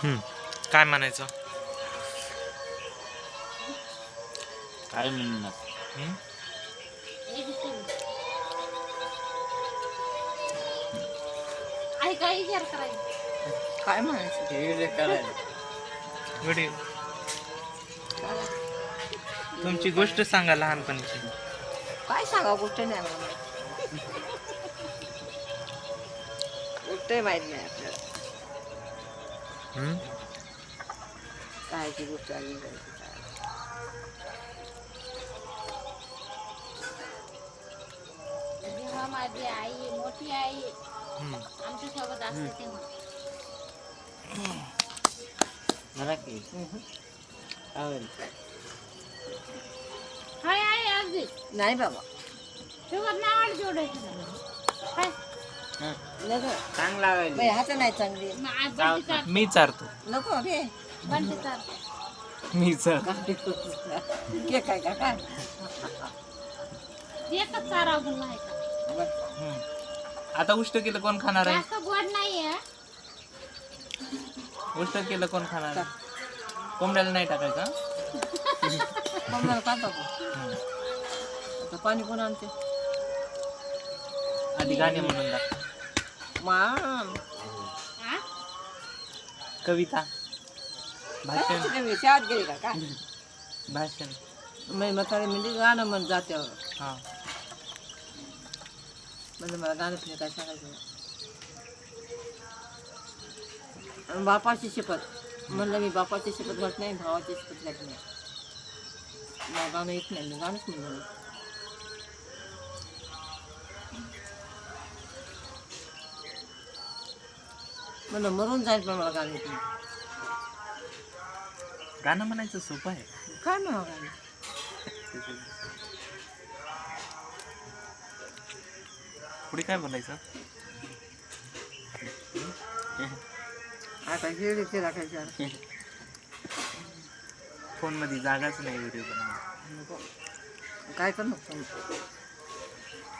काय म्हणायचं? काय म्हणणार? हम्म? आई काय विचार करायचं? काय म्हणायचं? हे करायला व्हिडिओ तुमची गोष्ट सांगा लहानपणीची. काय सांगा गोष्ट नाही मला माहित. गोष्ट माहित नाही आपल्याला हम्म? कायची गोष्ट आली करायची काय. जेव्हा माझी आई मोठी आई हम्म. आमच्या सोबत असते तेव्हा मला की आवडेल. हाय आई अगदी नाही बाबा तेव्हा नाही आवड जोडायचं काय नको चांगला आवडेल. बाई हात नाही चांगली बंटी चार मी चारतो. नको रे बंटी चार मी चार. के काय का काय एकच चारा गुण आहे का हम्म. आता उष्ट केलं कोण खाणार आहे? जास्त गोड नाहीये उष्ट केलं कोण खाणार आहे? कोंबड्याला नाही टाकायचं? मम्मीला का टाकू आता पाणी कोण आणते आधी गाणे म्हणून दाखव. माम हा? कविता, भाषण, शाळेत गेली का काय भाषण. मी म्हातारी म्हणजे गाणं म्हण जात्यावर हा. म्हणजे मला गाणं पिणे काय सांगायचं नाही. आणि बापाची शपथ म्हणलं मी बापाची शपथ घालत नाही भावाची शपथ घालत नाही मला गाणं येत नाही मी गाणंच म्हणलं नाही. म्हणलं मरून जाईल पण मला गाणं येत नाही. गाणं म्हणायचं सोपं आहे. काय म्हणा गाणं पुढे काय बोलायचं? आता शिर्डीचे राखायचं फोन मध्ये जागाच नाही व्हिडिओ बनवायला. काय कर नको